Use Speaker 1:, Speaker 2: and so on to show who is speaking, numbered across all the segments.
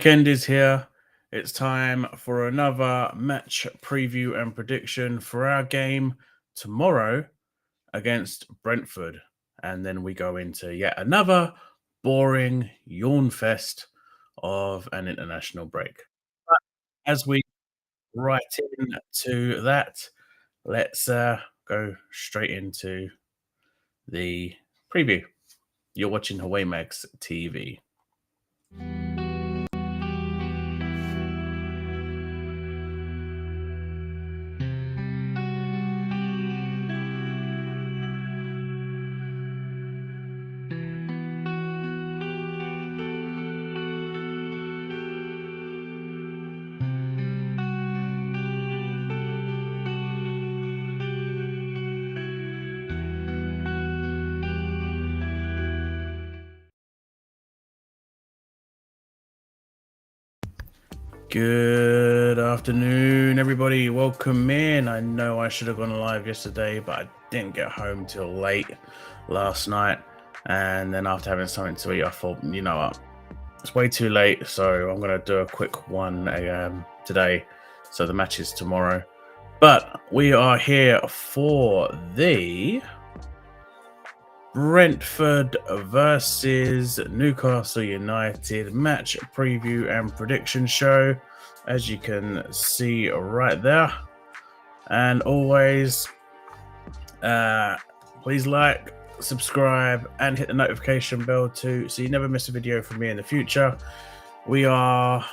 Speaker 1: Weekend is here. It's time for another match preview and prediction for our game tomorrow against Brentford. And then we go into yet another boring yawn fest of an international break. But as we right into that, let's go straight into the preview. You're watching Hawaii Max TV. Good afternoon, everybody. Welcome in. I know I should have gone live yesterday, but I didn't get home till late last night. And then after having something to eat, I thought, you know what, it's way too late. So I'm going to do a quick one today. So the match is tomorrow. But we are here for the Brentford versus Newcastle United match preview and prediction show, as you can see right there. And always, please like, subscribe, and hit the notification bell too, so you never miss a video from me in the future. We are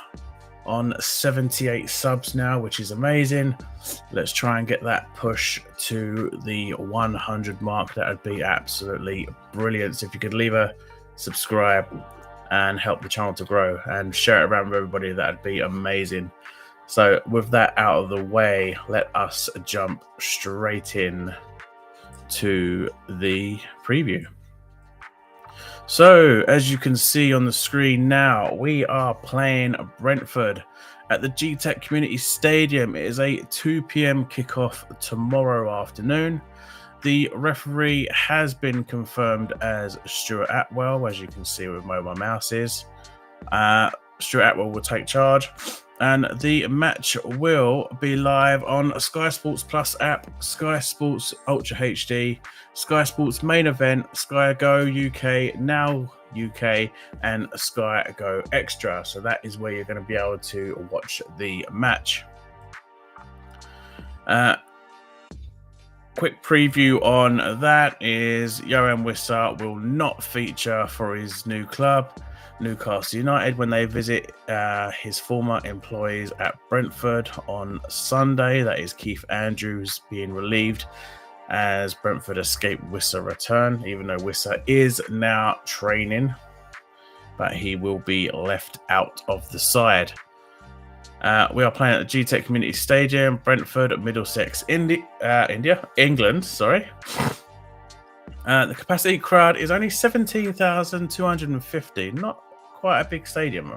Speaker 1: on 78 subs now, which is amazing. Let's try and get that push to the 100 mark. That would be absolutely brilliant. So if you could leave a subscribe and help the channel to grow and share it around with everybody, that'd be amazing. So with that out of the way, let us jump straight in to the preview. So, as you can see on the screen now, we are playing Brentford at the GTEC Community Stadium. It is a 2 p.m. kickoff tomorrow afternoon. The referee has been confirmed as Stuart Atwell, as you can see with where my mouse is. Stuart Atwell will take charge. And the match will be live on Sky Sports Plus app, Sky Sports Ultra HD, Sky Sports Main Event, Sky Go UK, Now UK, and Sky Go Extra. So that is where you're going to be able to watch the match. Quick preview on that is Johan Wissa will not feature for his new club, Newcastle United, when they visit his former employees at Brentford on Sunday. That is Keith Andrews being relieved as Brentford escape Wissa return, even though Wissa is now training, but he will be left out of the side. We are playing at the GTEC Community Stadium, Brentford, Middlesex, England. Sorry. The capacity crowd is only 17,250. Not quite a big stadium.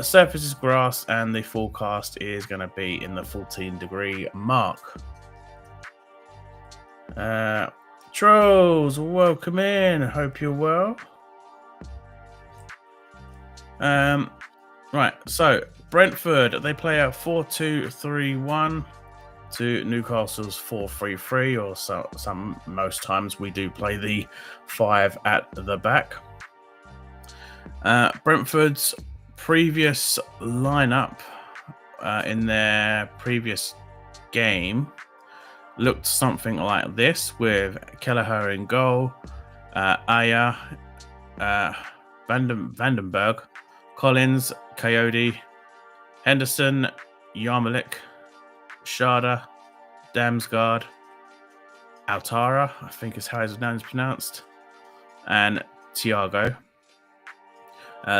Speaker 1: Surface is grass, and the forecast is going to be in the 14-degree mark. Trolls, welcome in. Hope you're well. Right, so Brentford, they play a 4-2-3-1 to Newcastle's 4-3-3, or most times we do play the 5 at the back. Brentford's previous lineup in their previous game looked something like this, with Kelleher in goal, Aya, Vandenberg, Collins, Coyote, Henderson, Yarmolik, Sharda, Damsgaard, Altara, I think is how his name is pronounced, and Thiago.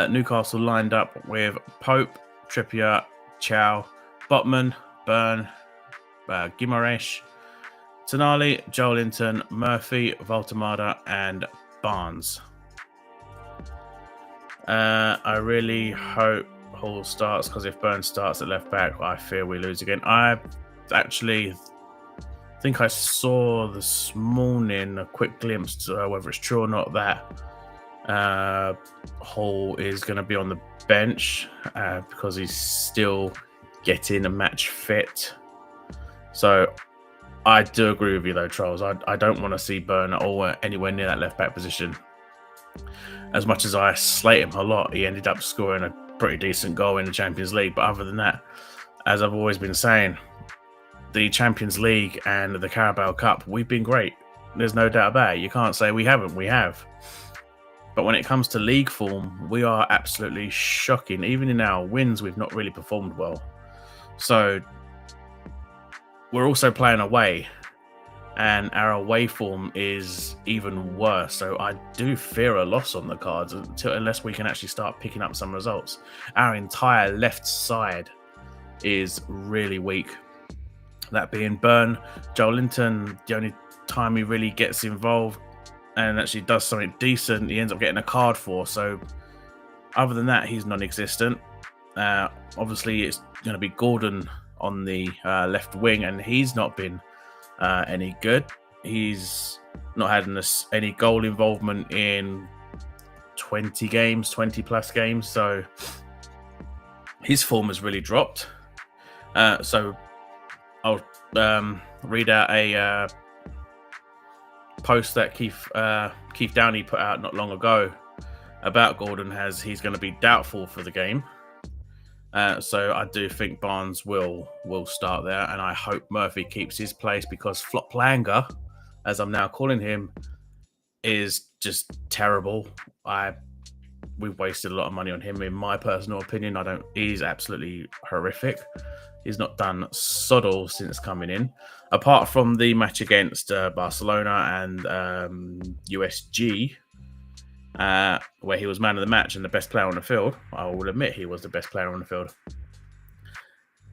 Speaker 1: Newcastle lined up with Pope, Trippier, Chow, Botman, Byrne, Guimaraes, Tonali, Joelinton, Murphy, Voltemada, and Barnes. I really hope Hall starts, because if Burns starts at left back, I fear we lose again. I actually think I saw this morning a quick glimpse, whether it's true or not, that Hall is going to be on the bench because he's still getting a match fit. So I do agree with you though, Charles. I don't want to see Burn at all anywhere near that left back position. As much as I slate him a lot, he ended up scoring a pretty decent goal in the Champions League. But other than that, as I've always been saying, the Champions League and the Carabao Cup, we've been great. There's no doubt about it. You can't say we haven't. We have. But when it comes to league form, we are absolutely shocking. Even in our wins, we've not really performed well. So we're also playing away, and our away form is even worse. So I do fear a loss on the cards unless we can actually start picking up some results. Our entire left side is really weak. That being Burn, Joelinton, the only time he really gets involved and actually does something decent, he ends up getting a card for. So other than that, he's non-existent. Obviously, it's going to be Gordon on the left wing, and he's not been any good. He's not had any goal involvement in 20 plus games. So his form has really dropped. So I'll read out a post that Keith Downey put out not long ago about Gordon. He's going to be doubtful for the game. So I do think Barnes will start there, and I hope Murphy keeps his place because Flop Langer, as I'm now calling him, is just terrible. We've wasted a lot of money on him, in my personal opinion. He's absolutely horrific. He's not done sod all since coming in, apart from the match against Barcelona and USG, where he was man of the match and the best player on the field. I will admit he was the best player on the field.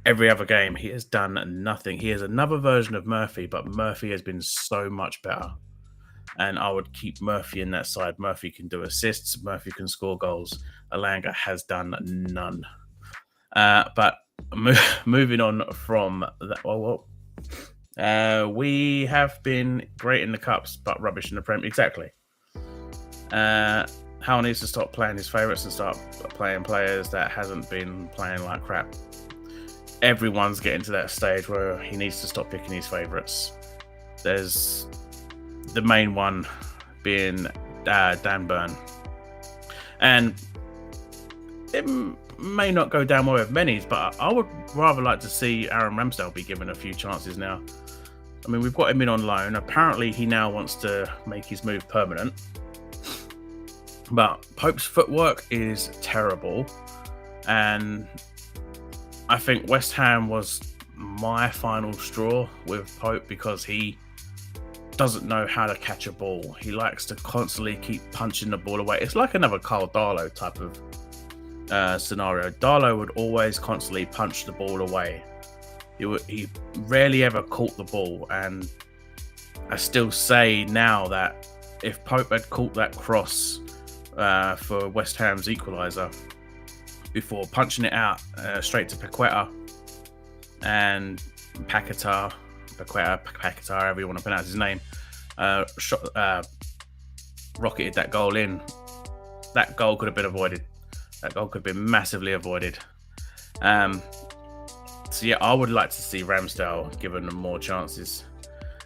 Speaker 1: Every other game, he has done nothing. He is another version of Murphy, but Murphy has been so much better. And I would keep Murphy in that side. Murphy can do assists. Murphy can score goals. Alanga has done none. But moving on from that, we have been great in the Cups, but rubbish in the Prem. Exactly. Howell needs to stop playing his favourites and start playing players that hasn't been playing like crap. Everyone's getting to that stage where he needs to stop picking his favourites. There's the main one being Dan Burn. And it may not go down well with many, but I would rather like to see Aaron Ramsdale be given a few chances now. I mean, we've got him in on loan. Apparently, he now wants to make his move permanent. But Pope's footwork is terrible. And I think West Ham was my final straw with Pope because he doesn't know how to catch a ball. He likes to constantly keep punching the ball away. It's like another Carl Darlow type of scenario. Darlow would always constantly punch the ball away. He rarely ever caught the ball, and I still say now that if Pope had caught that cross for West Ham's equaliser before punching it out straight to Paqueta and Paqueta, however you want to pronounce his name, rocketed that goal in, that goal could have been avoided. That goal could have been massively avoided. So yeah, I would like to see Ramsdale given more chances.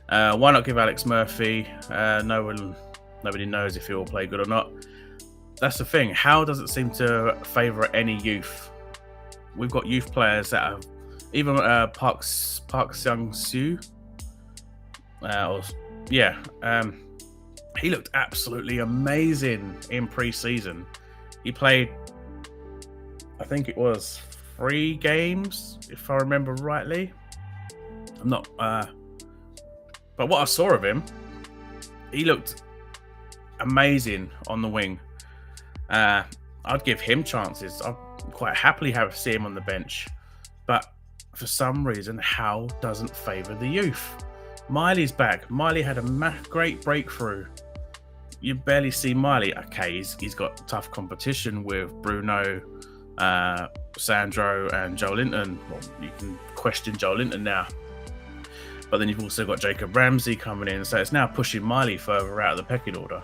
Speaker 1: Why not give Alex Murphy? Nobody knows if he will play good or not. That's the thing. How does it seem to favour any youth? We've got youth players that have, even Park Sang-soo. He looked absolutely amazing in pre-season. He played, I think it was 3 games, if I remember rightly. I'm not, but what I saw of him, he looked amazing on the wing. I'd give him chances. I'd quite happily see him on the bench. But for some reason, Howe doesn't favour the youth. Miley's back. Miley had a great breakthrough. You barely see Miley. Okay, he's got tough competition with Bruno, Sandro and Joelinton. Well, you can question Joelinton now. But then you've also got Jacob Ramsey coming in. So it's now pushing Miley further out of the pecking order.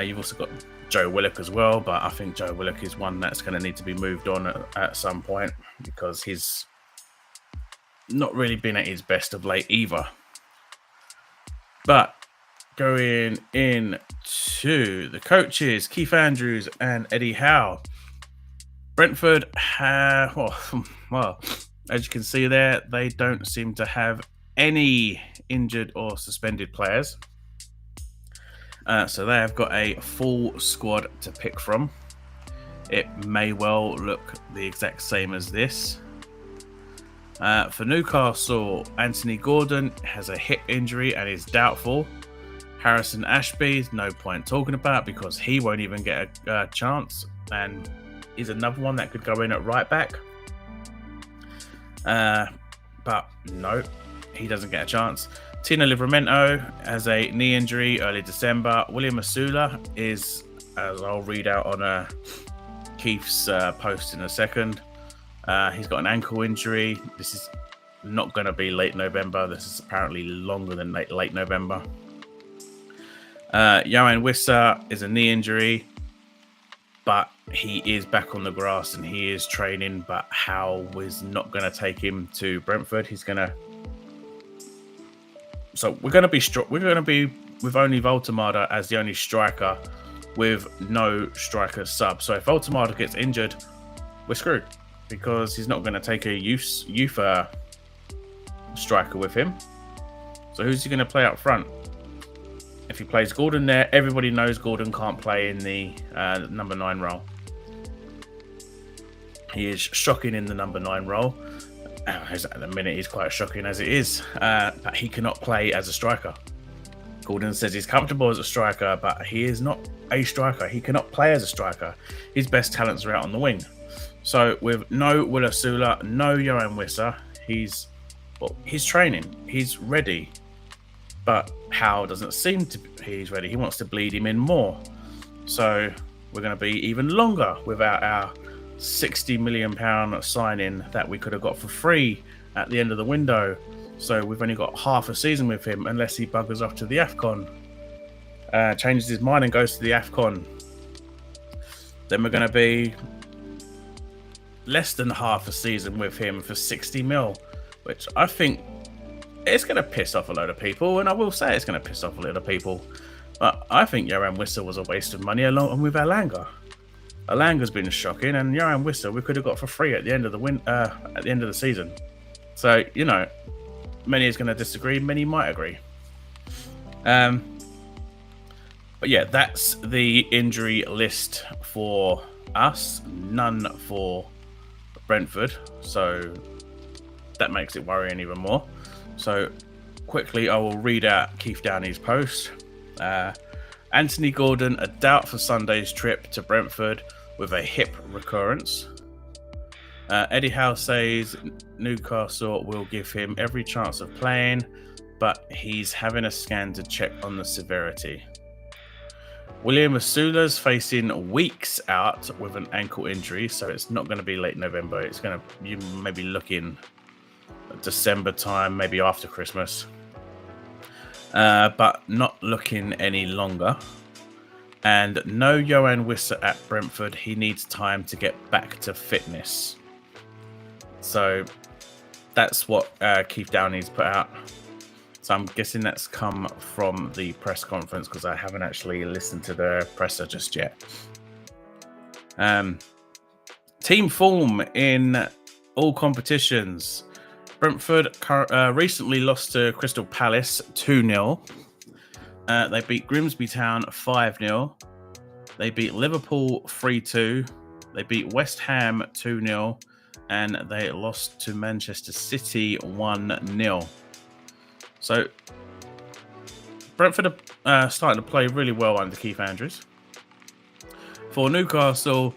Speaker 1: You've also got Joe Willock as well, but I think Joe Willock is one that's going to need to be moved on at some point because he's not really been at his best of late either. But going into the coaches, Keith Andrews and Eddie Howe. Brentford have, well, as you can see there, they don't seem to have any injured or suspended players. So they have got a full squad to pick from. It may well look the exact same as this. For Newcastle, Anthony Gordon has a hip injury and is doubtful. Harrison Ashby, no point talking about because he won't even get a chance, and is another one that could go in at right back. But no, he doesn't get a chance. Tino Livramento has a knee injury early December. William Asula is, as I'll read out on Keith's post in a second, he's got an ankle injury. This is not going to be late November. This is apparently longer than late November. Johan Wissa is a knee injury, but he is back on the grass and he is training. But Howe is not going to take him to Brentford. He's going to. So we're going to be with only Voltemada as the only striker, with no striker sub. So if Voltemada gets injured, we're screwed because he's not going to take a youth striker with him. So who's he going to play up front? If he plays Gordon there, everybody knows Gordon can't play in the number 9 role. He is shocking in the number 9 role. At the minute, he's quite shocking as it is. But he cannot play as a striker. Gordon says he's comfortable as a striker, but he is not a striker. He cannot play as a striker. His best talents are out on the wing. So with no Will Asula, no Johan Wissa, he's training. He's ready. But Howe doesn't seem to be he's ready. He wants to bleed him in more. So we're going to be even longer without our £60 million signing that we could have got for free at the end of the window. So we've only got half a season with him unless he buggers off to the AFCON. Changes his mind and goes to the AFCON. Then we're going to be less than half a season with him for 60 mil, which I think it's going to piss off a load of people, and I will say it's going to piss off a lot of people. But I think Johan Wissa was a waste of money along with Alanga. Alanga's been shocking, and Johan Wissa we could have got for free at the end of the season. So many is going to disagree, many might agree. But yeah, that's the injury list for us, none for Brentford. So that makes it worrying even more. So quickly, I will read out Keith Downey's post. Anthony Gordon, a doubt for Sunday's trip to Brentford with a hip recurrence. Eddie Howe says Newcastle will give him every chance of playing, but he's having a scan to check on the severity. William Asula's facing weeks out with an ankle injury, so it's not going to be late November. It's going to, you maybe looking December time, maybe after Christmas, but not looking any longer. And no Johan Wissa at Brentford. He needs time to get back to fitness. So that's what Keith Downey's put out. So I'm guessing that's come from the press conference because I haven't actually listened to the presser just yet. Team form in all competitions. Brentford recently lost to Crystal Palace 2-0. They beat Grimsby Town 5-0. They beat Liverpool 3-2. They beat West Ham 2-0. And they lost to Manchester City 1-0. So Brentford are starting to play really well under Keith Andrews. For Newcastle,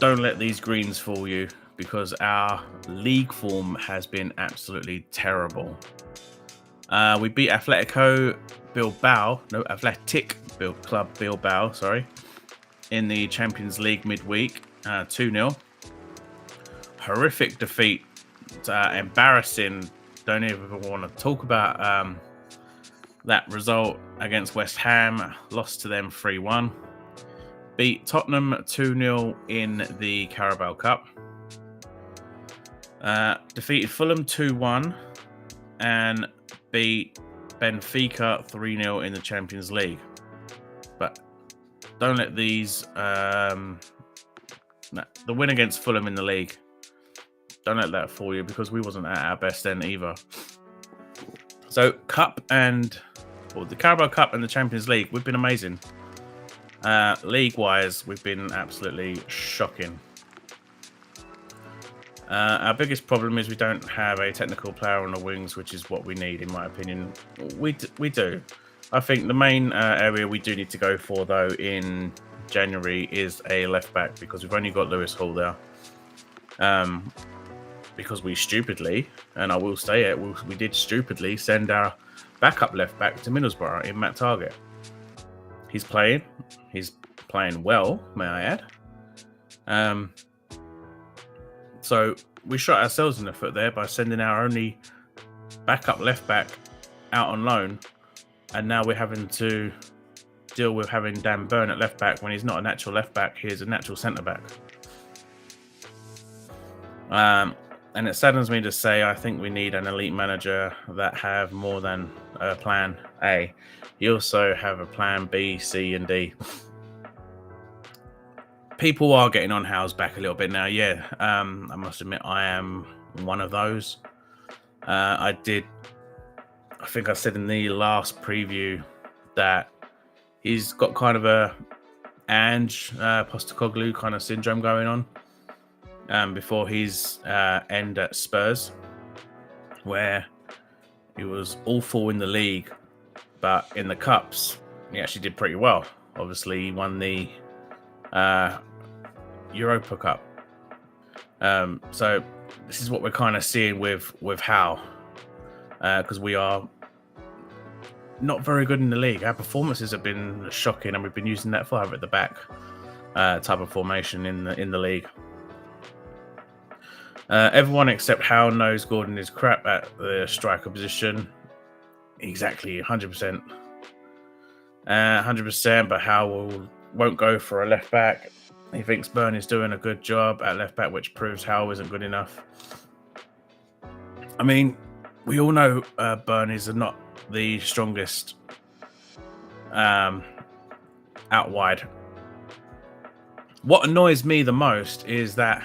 Speaker 1: don't let these greens fool you because our league form has been absolutely terrible. We beat Athletic Club Bilbao, in the Champions League midweek, 2-0. Horrific defeat, embarrassing. Don't even want to talk about that result against West Ham. Lost to them 3-1. beat Tottenham 2-0 in the Carabao Cup. Defeated Fulham 2-1 and beat Benfica 3-0 in the Champions League. But don't let these... the win against Fulham in the league, don't let that fool you, because we wasn't at our best then either. So the Carabao Cup and the Champions League, we've been amazing. League-wise, we've been absolutely shocking. Our biggest problem is we don't have a technical player on the wings, which is what we need, in my opinion. We do. I think the main area we do need to go for, though, in January is a left-back, because we've only got Lewis Hall there. Because we stupidly, and I will say it, we did stupidly send our backup left-back to Middlesbrough in Matt Target. He's playing well, may I add. So we shot ourselves in the foot there by sending our only backup left-back out on loan, and now we're having to deal with having Dan Burn at left-back when he's not a natural left-back, he's a natural centre-back. And it saddens me to say I think we need an elite manager that have more than a plan A. You also have a plan B, C, and D. People are getting on Howe's back a little bit now, yeah. I must admit I am one of those. I think I said in the last preview that he's got kind of a Ange Postecoglou kind of syndrome going on. Before his end at Spurs, where he was awful in the league, but in the Cups, he actually did pretty well. Obviously, he won the Europa Cup. So this is what we're kind of seeing with Howe, because we are not very good in the league. Our performances have been shocking, and we've been using that 5 at the back type of formation in the league. Everyone except Howe knows Gordon is crap at the striker position. Exactly, 100%. 100%, but Howe won't go for a left back. He thinks Burn is doing a good job at left back, which proves Howe isn't good enough. I mean, we all know Burn is not the strongest out wide. What annoys me the most is that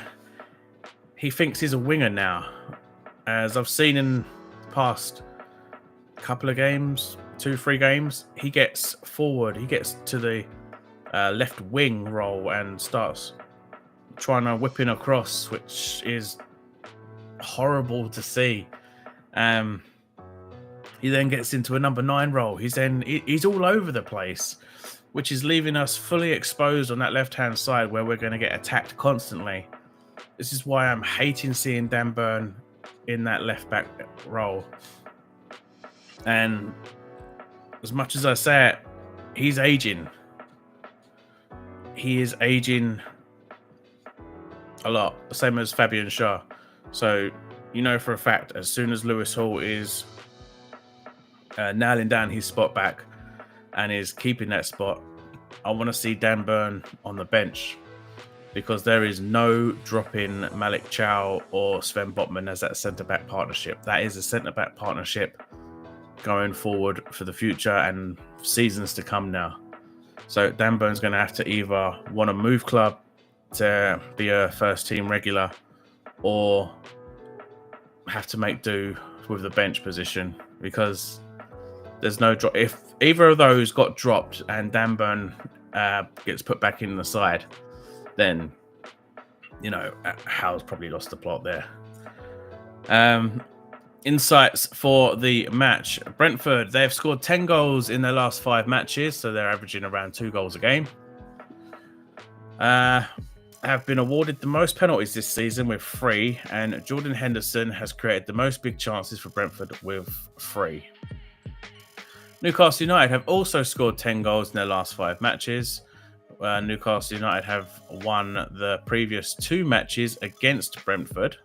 Speaker 1: he thinks he's a winger now. As I've seen in the past couple of games, 2-3 games, he gets forward, he gets to the left wing role and starts trying to whip in across, which is horrible to see. He then gets into a number 9 role. He's all over the place, which is leaving us fully exposed on that left-hand side where we're going to get attacked constantly. This is why I'm hating seeing Dan Burn in that left-back role. And as much as I say it, he's aging. He is aging a lot, same as Fabian Schär. So, you know for a fact, as soon as Lewis Hall is nailing down his spot back and is keeping that spot, I want to see Dan Burn on the bench, because there is no dropping Malik Chow or Sven Botman as that centre-back partnership. That is a centre-back partnership going forward for the future and seasons to come now. So Dan Burn's going to have to either want to move club to be a first-team regular or have to make do with the bench position, because there's no drop. If either of those got dropped and Dan Burn gets put back in the side, then, you know, Howe's probably lost the plot there. Insights for the match. Brentford, they have scored 10 goals in their last 5 matches, so they're averaging around 2 goals a game. Have been awarded the most penalties this season with 3, and Jordan Henderson has created the most big chances for Brentford with 3. Newcastle United have also scored 10 goals in their last 5 matches. Newcastle United have won the previous 2 matches against Brentford,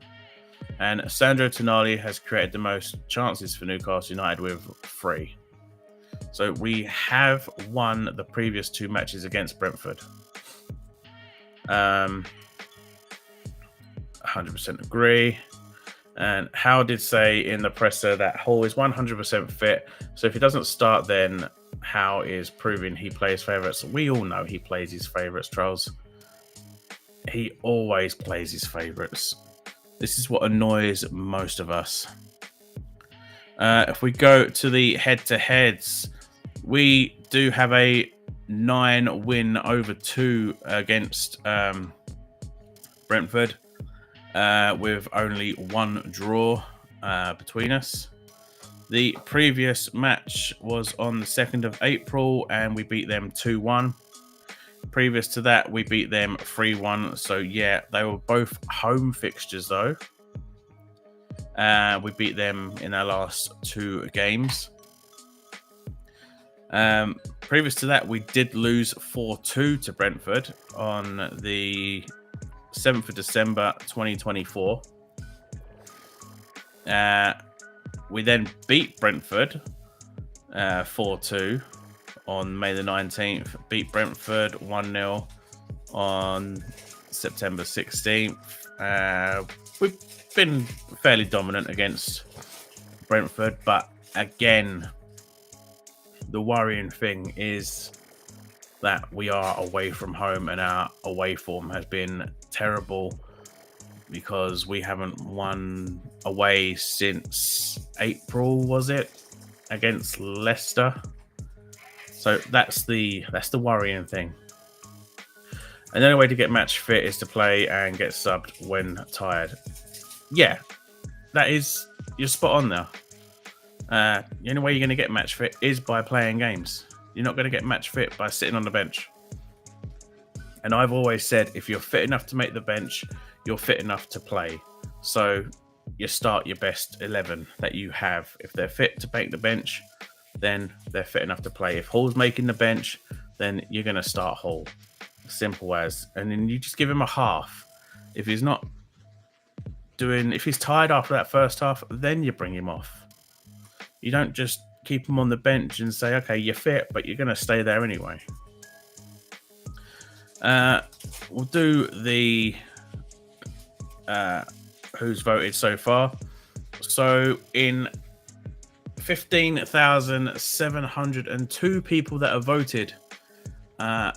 Speaker 1: and Sandro Tonali has created the most chances for Newcastle United with 3. So we have won the previous 2 matches against Brentford. 100% agree. And Howe did say in the presser that Hall is 100% fit. So if he doesn't start, then Howe is proving he plays favourites. We all know he plays his favourites, Trolls. He always plays his favourites. This is what annoys most of us. If we go to the head-to-heads, we do have a 9 win over 2 against Brentford, with only 1 draw between us. The previous match was on the 2nd of April and we beat them 2-1. Previous to that, we beat them 3-1. So yeah, they were both home fixtures though. We beat them in our last 2 games. Previous to that, we did lose 4-2 to Brentford on the 7th of December 2024. We then beat Brentford 4-2 on May the 19th. Beat Brentford 1-0 on September 16th. We've been fairly dominant against Brentford, but again, the worrying thing is that we are away from home and our away form has been terrible because we haven't won away since April, was it? Against Leicester. So that's the worrying thing. And the only way to get match fit is to play and get subbed when tired. Yeah, you're spot on there. The only way you're going to get match fit is by playing games. You're not going to get match fit by sitting on the bench. And I've always said, if you're fit enough to make the bench, you're fit enough to play. So you start your best 11 that you have. If they're fit to make the bench, then they're fit enough to play. If Hall's making the bench, then you're going to start Hall. Simple as. And then you just give him a half. If he's tired after that first half, then you bring him off. You don't just keep him on the bench and say, okay, you're fit, but you're going to stay there anyway. We'll do the who's voted so far. So in 15,702 people that have voted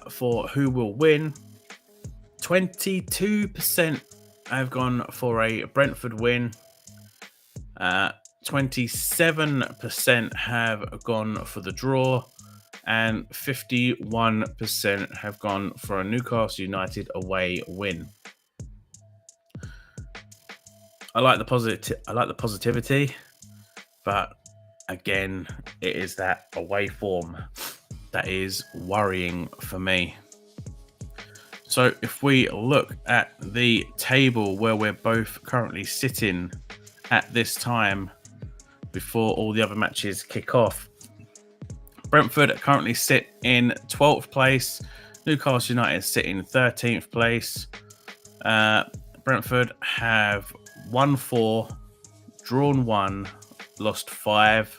Speaker 1: for who will win, 22% have gone for a Brentford win. 27% have gone for the draw, and 51% have gone for a Newcastle United away win. I like the positivity, but again, it is that away form that is worrying for me. So if we look at the table where we're both currently sitting at this time before all the other matches kick off, Brentford currently sit in 12th place. Newcastle United sit in 13th place. Brentford have won 4, drawn 1, lost 5.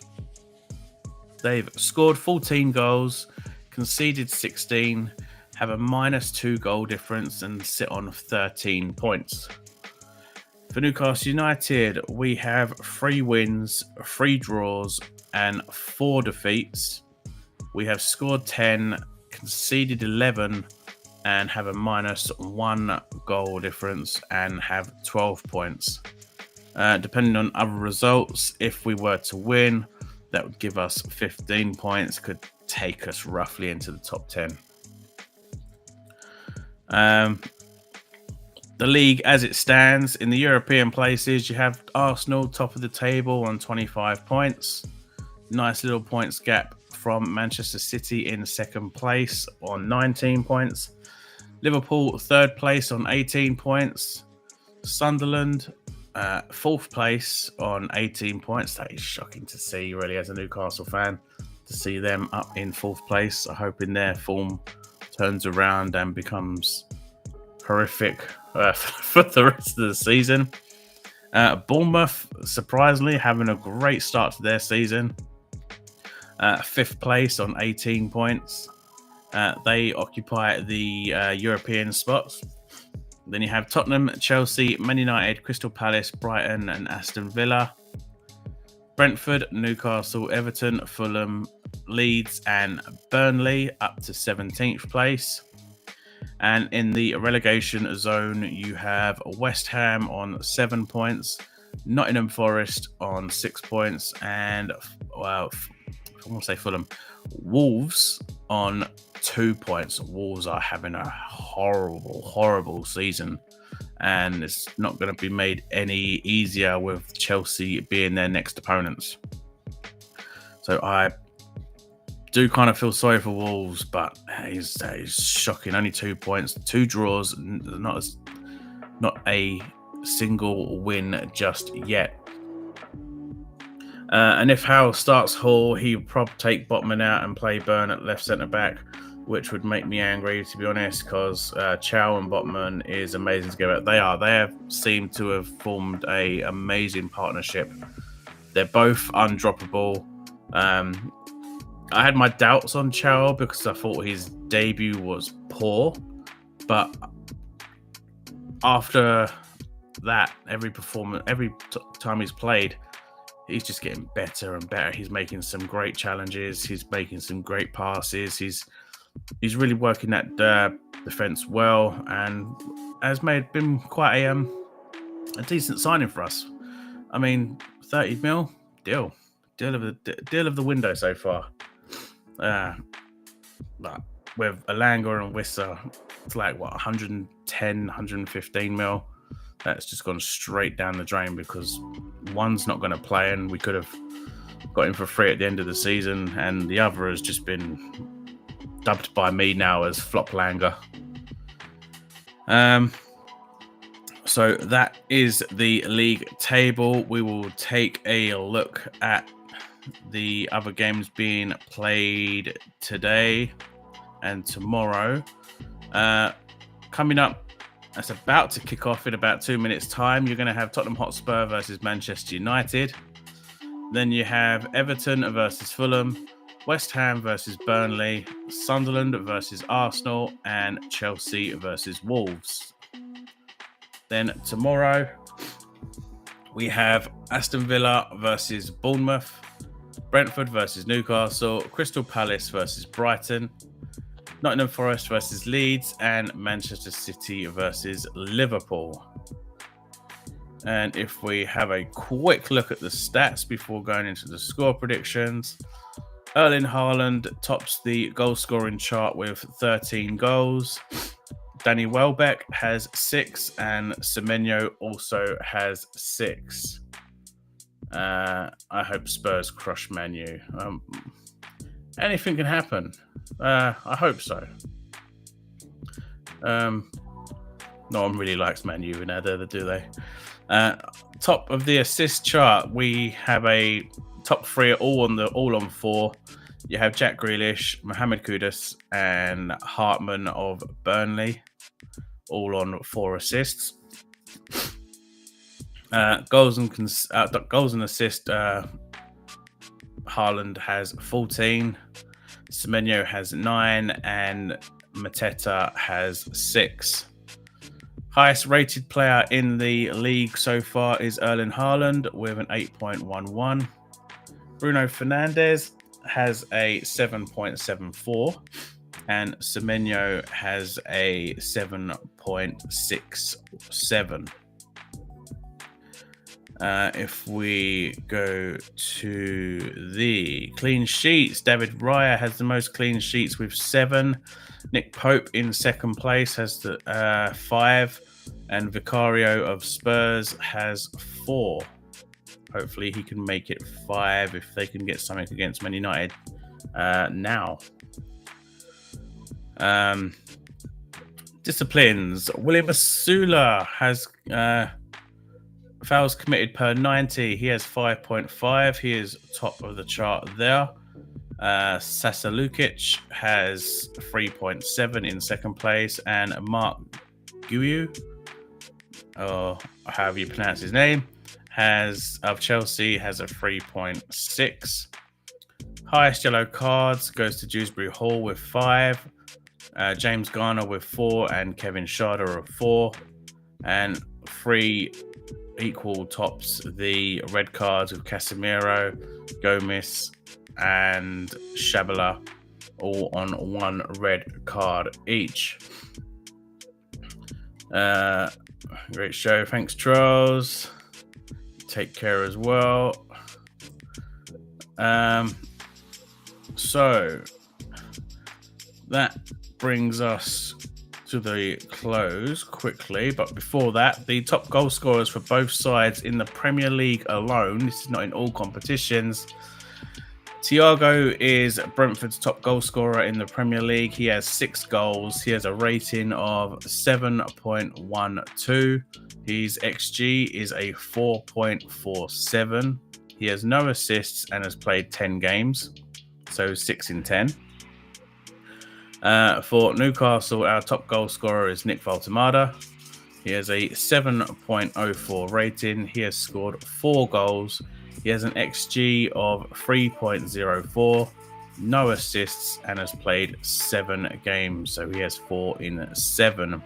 Speaker 1: They've scored 14 goals, conceded 16, have a -2 goal difference and sit on 13 points. For Newcastle United, we have 3 wins, 3 draws and 4 defeats. We have scored 10, conceded 11 and have a -1 goal difference and have 12 points. Depending on other results, if we were to win, that would give us 15 points, could take us roughly into the top 10. The league as it stands, in the European places, you have Arsenal top of the table on 25 points. Nice little points gap from Manchester City in 2nd place on 19 points. Liverpool 3rd place on 18 points. Sunderland 4th place on 18 points. That is shocking to see, really, as a Newcastle fan, to see them up in 4th place. I hope in their form turns around and becomes horrific for the rest of the season. Bournemouth, surprisingly, having a great start to their season. 5th place on 18 points. They occupy the European spots. Then you have Tottenham, Chelsea, Man United, Crystal Palace, Brighton and Aston Villa. Brentford, Newcastle, Everton, Fulham, Leeds and Burnley up to 17th place. And in the relegation zone, you have West Ham on 7 points, Nottingham Forest on 6 points, and, well, I want to say Fulham, Wolves on 2 points. Wolves are having a horrible season, and it's not going to be made any easier with Chelsea being their next opponents. So I do kind of feel sorry for Wolves, but he's shocking. Only 2 points, 2 draws, not a single win just yet. And if Howell starts Hall, he would probably take Botman out and play Burn at left centre back, which would make me angry, to be honest, because Chow and Botman is amazing together. They have seemed to have formed a amazing partnership. They're both undroppable. I had my doubts on Chow because I thought his debut was poor, but after that, every time he's played, he's just getting better and better. He's making some great challenges. He's making some great passes. He's really working that defense well, and has been quite a decent signing for us. I mean, 30 mil deal of the window so far. But with Alanga and Wissa, it's like 110, 115 mil. That's just gone straight down the drain because one's not going to play, and we could have got him for free at the end of the season, and the other has just been dubbed by me now as Flop Langa. So that is the league table. We will take a look at the other games being played today and tomorrow. Coming up, that's about to kick off in about 2 minutes' time. You're going to have Tottenham Hotspur versus Manchester United. Then you have Everton versus Fulham, West Ham versus Burnley, Sunderland versus Arsenal, and Chelsea versus Wolves. Then tomorrow, we have Aston Villa versus Bournemouth, Brentford versus Newcastle, Crystal Palace versus Brighton, Nottingham Forest versus Leeds, and Manchester City versus Liverpool. And if we have a quick look at the stats before going into the score predictions, Erling Haaland tops the goal scoring chart with 13 goals. Danny Welbeck has 6, and Semenyo also has 6. I hope Spurs crush Man U. Anything can happen. I hope so. No one really likes Man U either, do they? Top of the assist chart, we have a top 3 all on 4. You have Jack Grealish, Mohamed Kudus, and Hartman of Burnley, all on 4 assists. Goals and assists. Haaland has 14, Semenyo has 9, and Mateta has 6. Highest rated player in the league so far is Erling Haaland with an 8.11. Bruno Fernandes has a 7.74, and Semenyo has a 7.67. If we go to the clean sheets, David Raya has the most clean sheets with 7. Nick Pope in second place has 5, and Vicario of Spurs has 4. Hopefully he can make it 5 if they can get something against Man United now. Disciplines. William Asula has fouls committed per 90. He has 5.5. He is top of the chart there. Sasa Lukic has 3.7 in second place, and Mark Guiu, or however you pronounce his name, of Chelsea has a 3.6. Highest yellow cards goes to Dewsbury Hall with 5, James Garner with 4, and Kevin Schade with 4. and 3 equal tops the red cards with Casemiro, Gomez, and Shabala, all on 1 red card each. Great show. Thanks, Charles. Take care as well. So that brings us to the close quickly, but before that, the top goal scorers for both sides in the Premier League alone, this is not in all competitions. Thiago is Brentford's top goal scorer in the Premier League. He has 6 goals. He has a rating of 7.12. His XG is a 4.47. He has no assists and has played 10 games, so 6 in 10. For Newcastle, our top goal scorer is Nick Valtemada. He has a 7.04 rating. He has scored 4 goals. He has an XG of 3.04, no assists, and has played 7 games. So he has 4 in 7.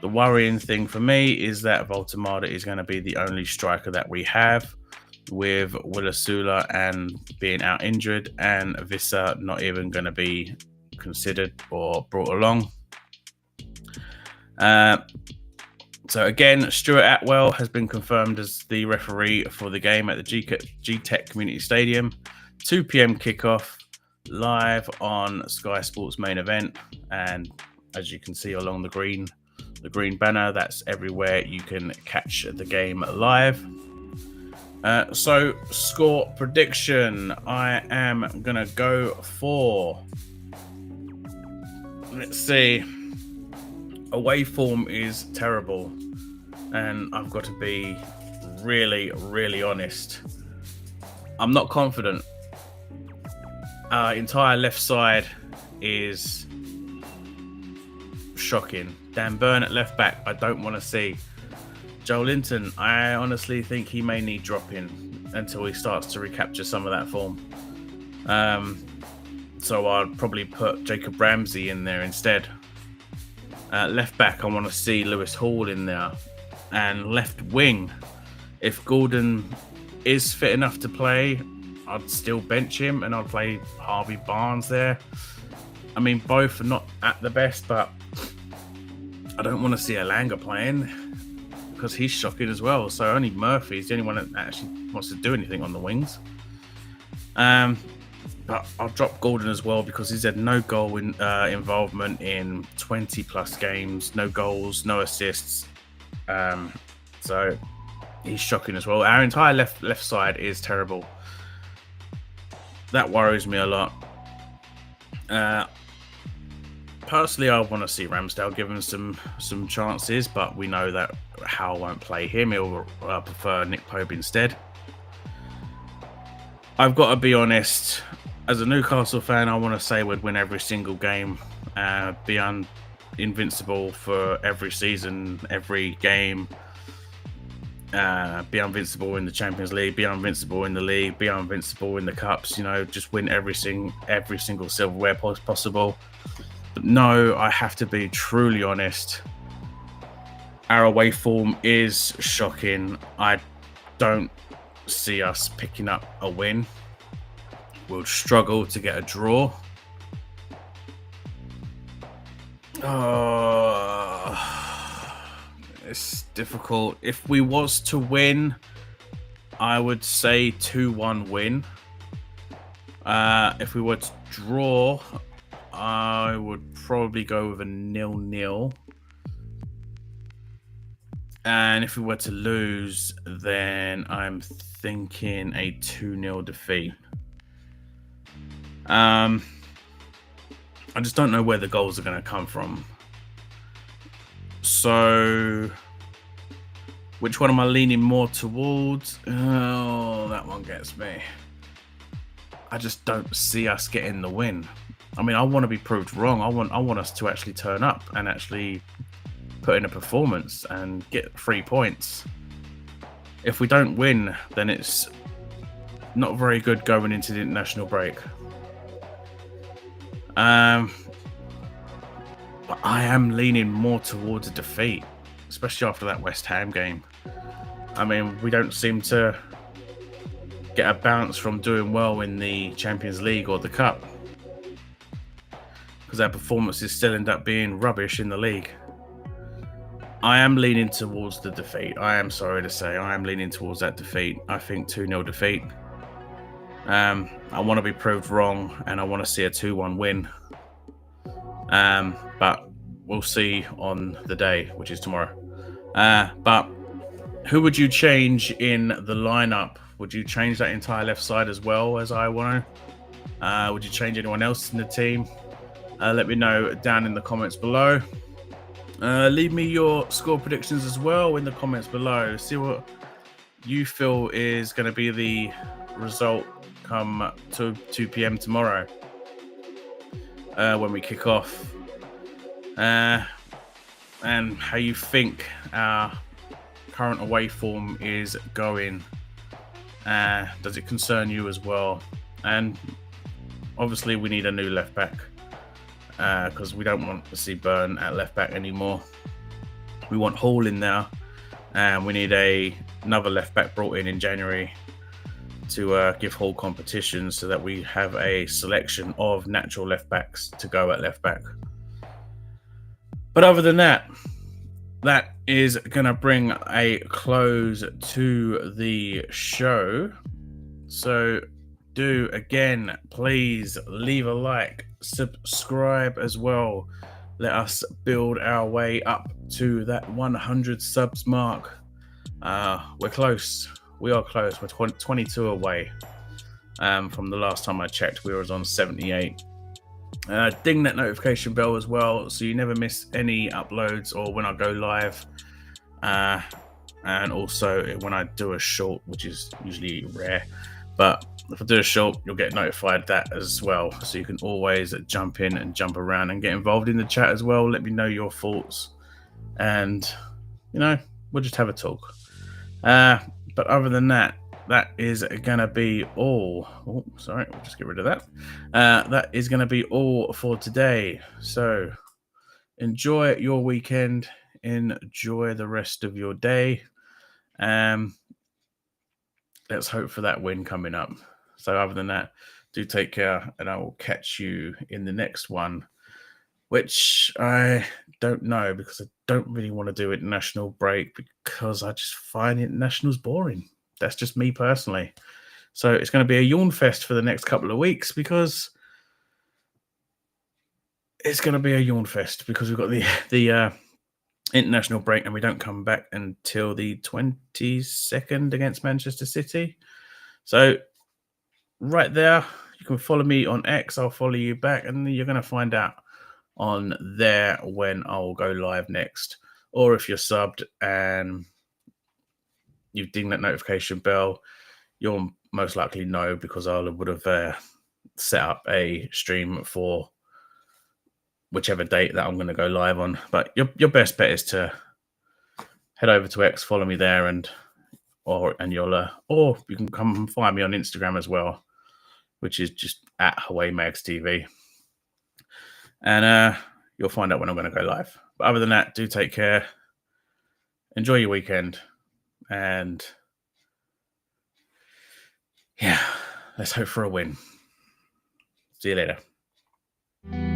Speaker 1: The worrying thing for me is that Valtemada is going to be the only striker that we have, with Willisula and being out injured, and Vissa not even going to be considered or brought along. So again, Stuart Atwell has been confirmed as the referee for the game at the G-Tech Community Stadium. 2 p.m. kickoff, live on Sky Sports main event, and as you can see along the green banner, that's everywhere you can catch the game live. So score prediction, I am gonna go for, let's see, away form is terrible, and I've got to be really, really honest. I'm not confident. Our entire left side is shocking. Dan Burn at left back, I don't want to see. Joe Linton, I honestly think he may need dropping until he starts to recapture some of that form. So I'd probably put Jacob Ramsey in there instead. Left back, I want to see Lewis Hall in there. And left wing, if Gordon is fit enough to play, I'd still bench him and I'd play Harvey Barnes there. I mean, both are not at the best, but I don't want to see Elanga playing because he's shocking as well. So only Murphy's the only one that actually wants to do anything on the wings. But I'll drop Gordon as well because he's had no goal involvement in 20 plus games, no goals, no assists. So he's shocking as well. Our entire left side is terrible. That worries me a lot. Personally, I want to see Ramsdale given some chances, but we know that Howe won't play him. He'll prefer Nick Pope instead. I've got to be honest. As a Newcastle fan, I want to say we'd win every single game, be invincible for every season, every game, be invincible in the Champions League, be invincible in the league, be invincible in the cups. You know, just win every single silverware possible. But no, I have to be truly honest. Our away form is shocking. I don't see us picking up a win. We'll struggle to get a draw. It's difficult. If we was to win, I would say 2-1 win. If we were to draw, I would probably go with a 0-0. And if we were to lose, then I'm thinking a 2-0 defeat. I just don't know where the goals are going to come from. So, which one am I leaning more towards? Oh, that one gets me. I just don't see us getting the win. I mean, I want to be proved wrong. I want us to actually turn up and actually put in a performance and get 3 points. If we don't win, then it's not very good going into the international break. But I am leaning more towards a defeat. especially after that West Ham game. I mean, we don't seem to get a bounce from doing well in the Champions League or the Cup, because our performances still end up being rubbish in the league. I am leaning towards the defeat. I am sorry to say, I am leaning towards that defeat. I think 2-0 defeat. I want to be proved wrong, and I want to see a 2-1 win. But we'll see on the day, which is tomorrow. But who would you change in the lineup? Would you change that entire left side as well as I want to? Would you change anyone else in the team? Let me know down in the comments below. Leave me your score predictions as well in the comments below. See what you feel is going to be the result come 2 p.m. tomorrow when we kick off. And how you think our current away form is going. Does it concern you as well? And obviously we need a new left back, because we don't want to see Burn at left back anymore. We want Hall in there, and we need another left back brought in January to give Hall competition, so that we have a selection of natural left backs to go at left back. But other than that, that is going to bring a close to the show. So do, again, please leave a like, subscribe as well. Let us build our way up to that 100 subs mark. We're close. We are close. We're 22 away. From the last time I checked, we were on 78. Ding that notification bell as well, so you never miss any uploads or when I go live. And also when I do a short, which is usually rare, but if I do a short, you'll get notified that as well. So you can always jump in and jump around and get involved in the chat as well. Let me know your thoughts, and we'll just have a talk. But other than that, that is going to be all. Oh, sorry, we'll just get rid of that. That is going to be all for today. So enjoy your weekend. Enjoy the rest of your day. Let's hope for that win coming up. So other than that, do take care, and I will catch you in the next one, which I don't know, because I don't really want to do international break, because I just find internationals boring. That's just me personally. So it's going to be a yawn fest for the next couple of weeks, because it's going to be a yawn fest because we've got the international break, and we don't come back until the 22nd against Manchester City. So right there, you can follow me on X. I'll follow you back, and you're going to find out on there when I'll go live next. Or if you're subbed and you ding that notification bell, you'll most likely know, because I would have set up a stream for whichever date that I'm going to go live on. But your best bet is to head over to X, follow me there, or you can come find me on Instagram as well, which is just at HawaiiMagsTV. And you'll find out when I'm going to go live. But other than that, do take care. Enjoy your weekend. And yeah, let's hope for a win. See you later.